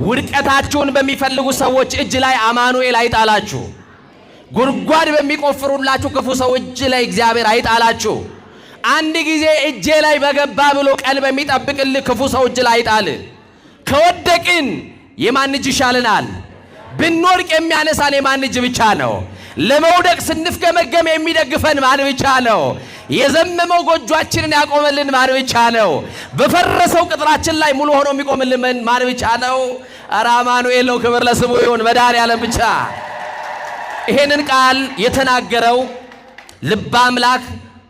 ውድቀታችሁን በሚፈልጉ ሰዎች እጅ ላይ አማኑኤል አይጣላችሁ። ጉድጓድ በሚቆፍሩላችሁ ክፉ ሰው እጅ ላይ እግዚአብሔር አይጣላችሁ። አንድ ጊዜ እጄ ላይ በገባ ብሎ ቀን በሚጠብቅልህ ክፉ ሰው እጅ ላይ አይጣል። ከወደቅን የማን እጅ ይሻለናል? ብንወድቅ የሚያነሳን የማን እጅ ብቻ ነው? ለመውደቅ ስንፍገመገም የሚደግፈን ማን ብቻ ነው? የዘመመው ጎጆአችንን ያቆመልን ማን ብቻ ነው? በፈረሰው ቅጥራችን ላይ ሙሉ ሆኖ የሚቆምልን ማን ብቻ ነው? ኧረ አማኑኤል ነው። ክብር ለስሙ ይሁን። መድኃኔዓለም ብቻ። ይሄንን ቃል የተናገረው ልበ አምላክ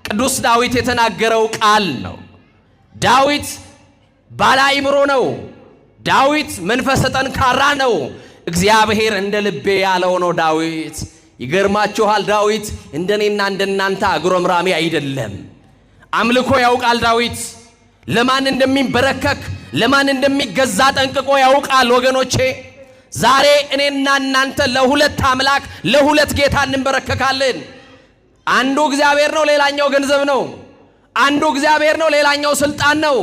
ቅዱስ ዳዊት የተናገረው ቃል ነው። ዳዊት ባለአእምሮ ነው። ዳዊት መንፈሰ ጠንካራ ነው። እግዚአብሔር እንደ ልቤ ያለው ነው ዳዊት። ይገርማችኋል፣ ዳዊት እንደኔና እንደናንተ አጉረምራሚ አይደለም። አምልኮ ያውቃል ዳዊት። ለማን እንደሚንበረከክ ለማን እንደሚገዛ ጠንቅቆ ያውቃል። ወገኖቼ ዛሬ እኔና እናንተ ለሁለት አምላክ ለሁለት ጌታ እንበረከካለን። አንዱ እግዚአብሔር ነው፣ ሌላኛው ገንዘብ ነው። አንዱ እግዚአብሔር ነው፣ ሌላኛው ስልጣን ነው።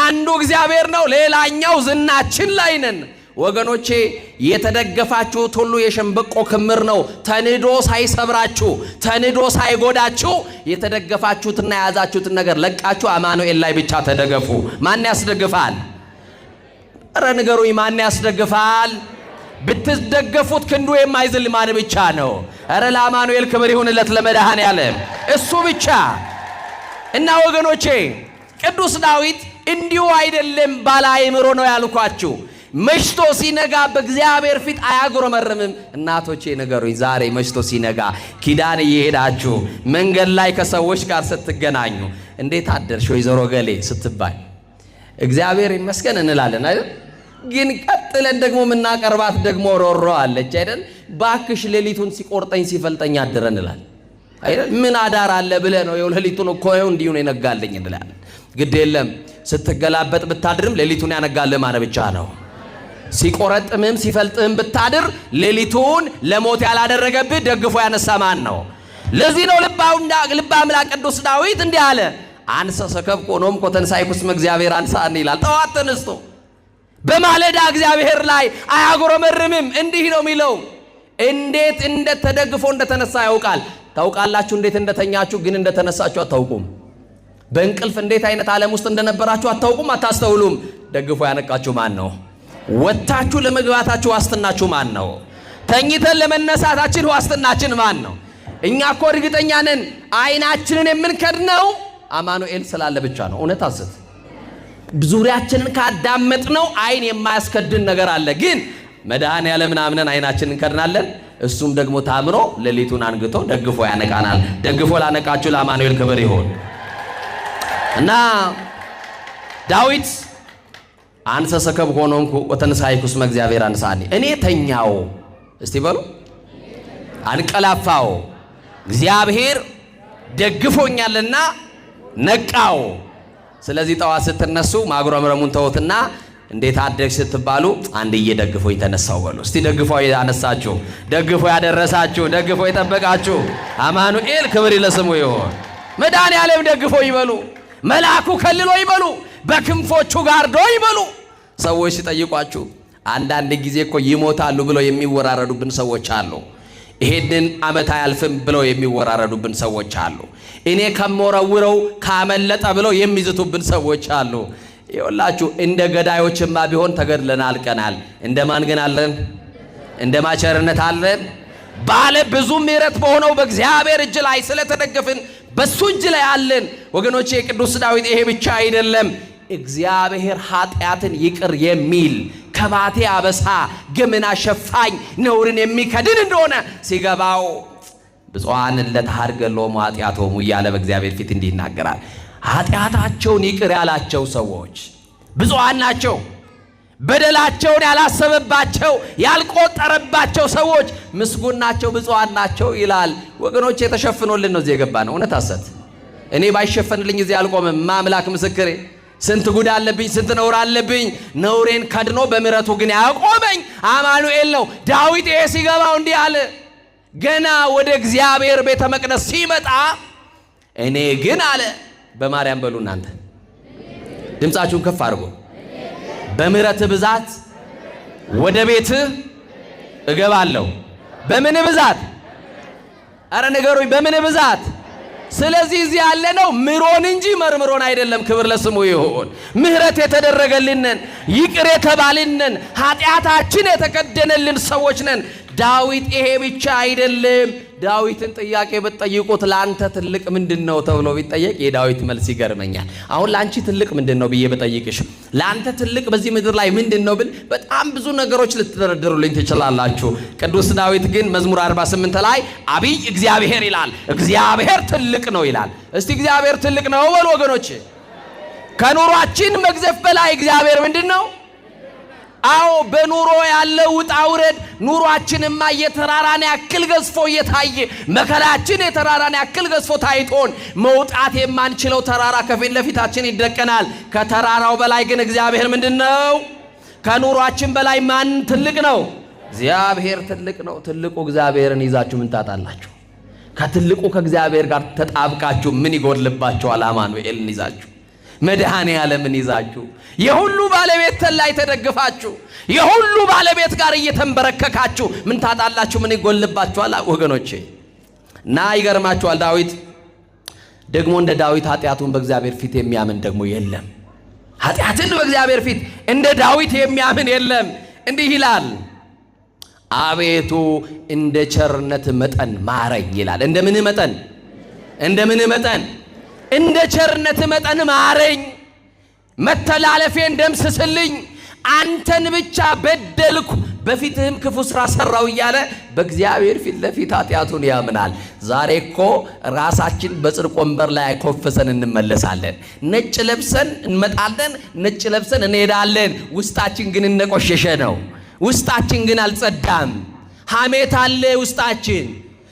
አንዱ እግዚአብሔር ነው፣ ሌላኛው ዝናችን ላይ ነን። ወገኖቼ የተደገፋችሁት ሁሉ የሸንበቆ ክምር ነው። ተንዶ ሳይሰብራችሁ ተንዶ ሳይጎዳችሁ የተደገፋችሁትና የያዛችሁትን ነገር ለቃችሁ አማኑኤል ላይ ብቻ ተደገፉ። ማን ያስደግፋል? ኧረ ንገሩኝ፣ ማን ያስደግፋል? ብትደገፉት ክንዱ የማይዝል ማን ብቻ ነው? ኧረ ለአማኑኤል ክብር ይሁንለት፣ ለመድኃኔዓለም እሱ ብቻ። እና ወገኖቼ ቅዱስ ዳዊት እንዲሁ አይደለም ባለአእምሮ ነው ያልኳችሁ። መሽቶ ሲነጋ በእግዚአብሔር ፊት አያጉረመርምም። እናቶቼ ንገሩኝ፣ ዛሬ መሽቶ ሲነጋ ኪዳን እየሄዳችሁ መንገድ ላይ ከሰዎች ጋር ስትገናኙ እንዴት አደርሽ ወይዘሮ ገሌ ስትባል እግዚአብሔር ይመስገን እንላለን አይደል? ግን ቀጥለን ደግሞ የምናቀርባት ደግሞ ሮሮ አለች አይደል? ባክሽ ሌሊቱን ሲቆርጠኝ ሲፈልጠኝ አደረ እንላለን አይደል? ምን አዳር አለ ብለህ ነው? ይኸው ሌሊቱን እኮ ነው እንዲሁ ነው የነጋልኝ እንላለን። ግድ የለም ስትገላበጥ ብታድርም ሌሊቱን ያነጋልህ ማን ብቻ ነው? ሲቆረጥምም ሲፈልጥም ብታድር ሌሊቱን ለሞት ያላደረገብህ ደግፎ ያነሳ ማን ነው? ለዚህ ነው ልበ አምላክ ቅዱስ ዳዊት እንዲህ አለ፣ አንሰ ሰከብኮ ኖምኮ ተንሣእኩ እስመ እግዚአብሔር አንሣእኒ ይላል። ጠዋት ተነስቶ በማለዳ እግዚአብሔር ላይ አያጉረመርምም። እንዲህ ነው የሚለው። እንዴት እንደተደግፎ እንደተነሳ ያውቃል። ታውቃላችሁ እንዴት እንደተኛችሁ፣ ግን እንደተነሳችሁ አታውቁም። በእንቅልፍ እንዴት አይነት ዓለም ውስጥ እንደነበራችሁ አታውቁም፣ አታስተውሉም። ደግፎ ያነቃችሁ ማን ነው? ወታችሁ ለመግባታችሁ ዋስትናችሁ ማን ነው? ተኝተን ለመነሳታችን ዋስትናችን ማን ነው? እኛ እኮ እርግጠኛ ነን አይናችንን የምንከድነው አማኑኤል ስላለ ብቻ ነው። እውነት አስት ዙሪያችንን ካዳመጥነው አይን የማያስከድን ነገር አለ። ግን መድኃኔዓለምን አምነን አይናችንን እንከድናለን። እሱም ደግሞ ታምኖ ሌሊቱን አንግቶ ደግፎ ያነቃናል። ደግፎ ላነቃችሁ ለአማኑኤል ክብር ይሁን። እና ዳዊት አንሰ ሰከብኮ ኖምኩ ወተንሣእኩ እስመ እግዚአብሔር አንሣእኒ፣ እኔ ተኛው እስቲ በሉ አንቀላፋው እግዚአብሔር ደግፎኛልና ነቃው። ስለዚህ ጠዋት ስትነሱ ማጉረምረሙን ተውትና እንዴት አደግሽ ስትባሉ አንድዬ ደግፎኝ ተነሳው በሉ እስቲ። ደግፎ ያነሳችሁ፣ ደግፎ ያደረሳችሁ፣ ደግፎ የጠበቃችሁ አማኑኤል ክብር ለስሙ ይሁን። መድኃኔዓለም ደግፎ ይበሉ፣ መልአኩ ከልሎ ይበሉ፣ በክንፎቹ ጋርዶ ይበሉ። ሰዎች ሲጠይቋችሁ አንዳንድ ጊዜ እኮ ይሞታሉ ብለው የሚወራረዱብን ሰዎች አሉ። ይሄንን ዓመት አያልፍም ብለው የሚወራረዱብን ሰዎች አሉ። እኔ ከመወረውረው ካመለጠ ብለው የሚዝቱብን ሰዎች አሉ። ይኸውላችሁ እንደ ገዳዮችማ ቢሆን ተገድለን አልቀናል። እንደማን ግን አለን? እንደ ማቸርነት አለን። ባለ ብዙ ምሕረት በሆነው በእግዚአብሔር እጅ ላይ ስለተደገፍን በሱ እጅ ላይ አለን። ወገኖቼ ቅዱስ ዳዊት ይሄ ብቻ አይደለም፣ እግዚአብሔር ኃጢአትን ይቅር የሚል ከባቴ አበሳ ግምና ሸፋኝ ነውርን የሚከድን እንደሆነ ሲገባው ብፁዓን ለተሐርገሎሙ ኃጢአቶሙ እያለ በእግዚአብሔር ፊት እንዲህ ይናገራል። ኃጢአታቸውን ይቅር ያላቸው ሰዎች ብፁዓን ናቸው። በደላቸውን ያላሰበባቸው ያልቆጠረባቸው ሰዎች ምስጉን ናቸው፣ ብፁዓን ናቸው ይላል። ወገኖች የተሸፍኖልን ነው እዚህ የገባ ነው። እውነት አሰት እኔ ባይሸፈንልኝ እዚህ አልቆምም። ማምላክ ምስክሬ፣ ስንት ጉድ አለብኝ፣ ስንት ነውር አለብኝ። ነውሬን ከድኖ በምሕረቱ ግን ያቆመኝ አማኑኤል ነው። ዳዊት ይሄ ሲገባው እንዲህ አለ። ገና ወደ እግዚአብሔር ቤተ መቅደስ ሲመጣ እኔ ግን አለ፣ በማርያም በሉ እናንተ ድምፃችሁን ከፍ አድርጎ፣ በምሕረት ብዛት ወደ ቤት እገባለሁ። በምን ብዛት? አረ ንገሩኝ፣ በምን ብዛት? ስለዚህ እዚህ ያለነው ምሮን እንጂ መርምሮን አይደለም። ክብር ለስሙ ይሁን። ምህረት የተደረገልንን ይቅር የተባልንን ኃጢአታችን የተከደነልን ሰዎች ነን። ዳዊት ይሄ ብቻ አይደለም። ዳዊትን ጥያቄ ብትጠይቁት ለአንተ ትልቅ ምንድነው ተብሎ ቢጠየቅ የዳዊት መልስ ይገርመኛል። አሁን ለአንቺ ትልቅ ምንድነው ብዬ ብጠይቅሽ ለአንተ ትልቅ በዚህ ምድር ላይ ምንድነው ብል በጣም ብዙ ነገሮች ልትደረድሩልኝ ትችላላችሁ። ቅዱስ ዳዊት ግን መዝሙር 48 ላይ አብይ እግዚአብሔር ይላል። እግዚአብሔር ትልቅ ነው ይላል። እስቲ እግዚአብሔር ትልቅ ነው በሉ ወገኖች። ከኑሯችን መግዘፍ በላይ እግዚአብሔር ምንድነው? አዎ በኑሮ ያለው ውጣ ውረድ ኑሯችንማ የተራራን ያክል ገዝፎ እየታየ መከራችን የተራራን ያክል ገዝፎ ታይቶን መውጣት የማንችለው ተራራ ከፊት ለፊታችን ይደቀናል። ከተራራው በላይ ግን እግዚአብሔር ምንድነው? ከኑሯችን በላይ ማን ትልቅ ነው? እግዚአብሔር ትልቅ ነው። ትልቁ እግዚአብሔርን ይዛችሁ ምን ታጣላችሁ? ከትልቁ ከእግዚአብሔር ጋር ተጣብቃችሁ ምን ይጎድልባችኋል? አማኑኤልን ይዛችሁ መድኃኔ ዓለምን ይዛችሁ የሁሉ ባለቤት ላይ ተደግፋችሁ የሁሉ ባለቤት ጋር እየተንበረከካችሁ ምን ታጣላችሁ? ምን ይጎልባችኋል ወገኖቼ? እና ይገርማችኋል ዳዊት ደግሞ እንደ ዳዊት ኃጢአቱን በእግዚአብሔር ፊት የሚያምን ደግሞ የለም። ኃጢአትን በእግዚአብሔር ፊት እንደ ዳዊት የሚያምን የለም። እንዲህ ይላል፣ አቤቱ እንደ ቸርነት መጠን ማረኝ ይላል። እንደምን መጠን? እንደምን መጠን? እንደ ቸርነት መጠን ማረኝ፣ መተላለፌን ደምስስልኝ፣ አንተን ብቻ በደልኩ፣ በፊትህም ክፉ ስራ ሰራው እያለ በእግዚአብሔር ፊት ለፊት ኃጢአቱን ያምናል። ዛሬ እኮ ራሳችን በጽድቅ ወንበር ላይ ኮፈሰን እንመለሳለን። ነጭ ለብሰን እንመጣለን፣ ነጭ ለብሰን እንሄዳለን። ውስጣችን ግን እንደቆሸሸ ነው። ውስጣችን ግን አልጸዳም። ሐሜት አለ ውስጣችን፣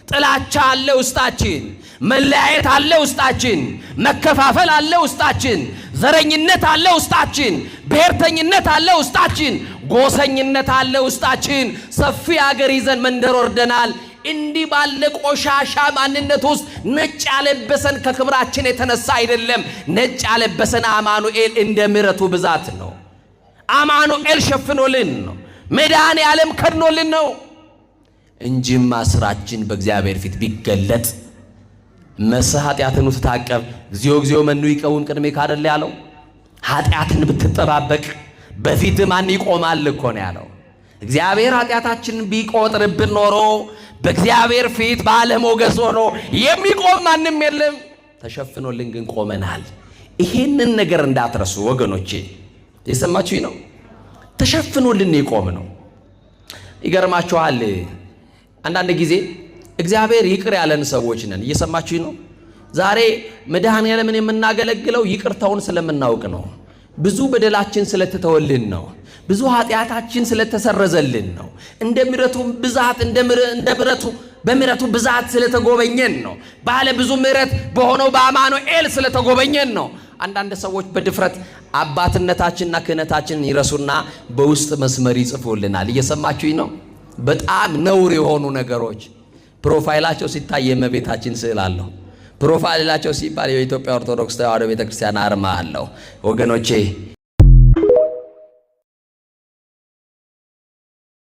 ጥላቻ አለ ውስጣችን፣ መለያየት አለ ውስጣችን፣ መከፋፈል አለ ውስጣችን፣ ዘረኝነት አለ ውስጣችን፣ ብሔርተኝነት አለ ውስጣችን፣ ጎሰኝነት አለ ውስጣችን። ሰፊ ሀገር ይዘን መንደር ወርደናል። እንዲህ ባለ ቆሻሻ ማንነት ውስጥ ነጭ ያለበሰን ከክብራችን የተነሳ አይደለም። ነጭ ያለበሰን አማኑኤል እንደ ምሕረቱ ብዛት ነው። አማኑኤል ሸፍኖልን ነው። መድኃኔ ዓለም ከድኖልን ነው እንጂማ ስራችን በእግዚአብሔር ፊት ቢገለጥ መስህ ኃጢአትን ትታቀብ እግዚኦ እግዚኦ መኑ ይቀውም ቅድሜከ አይደል ያለው። ኃጢአትን ብትጠባበቅ በፊት ማን ይቆማል እኮ ነው ያለው። እግዚአብሔር ኃጢአታችንን ቢቆጥርብን ኖሮ በእግዚአብሔር ፊት ባለሞገስ ሆኖ የሚቆም ማንም የለም። ተሸፍኖልን ግን ቆመናል። ይሄንን ነገር እንዳትረሱ ወገኖቼ። የሰማችሁኝ ነው? ተሸፍኖልን ይቆም ነው። ይገርማችኋል አንዳንድ ጊዜ እግዚአብሔር ይቅር ያለን ሰዎች ነን። እየሰማችሁኝ ነው? ዛሬ መድኃኔ ዓለምን የምናገለግለው ይቅርታውን ስለምናውቅ ነው። ብዙ በደላችን ስለተተወልን ነው። ብዙ ኃጢአታችን ስለተሰረዘልን ነው። እንደ ምሕረቱ ብዛት በምሕረቱ ብዛት ስለተጎበኘን ነው። ባለ ብዙ ምሕረት በሆነው በአማኑኤል ስለተጎበኘን ነው። አንዳንድ ሰዎች በድፍረት አባትነታችንና ክህነታችንን ይረሱና በውስጥ መስመር ይጽፉልናል። እየሰማችሁኝ ነው? በጣም ነውር የሆኑ ነገሮች ፕሮፋይላቸው ሲታይ የእመቤታችን ስዕል አለው። ፕሮፋይላቸው ሲባል የኢትዮጵያ ኦርቶዶክስ ተዋሕዶ ቤተክርስቲያን አርማ አለው። ወገኖቼ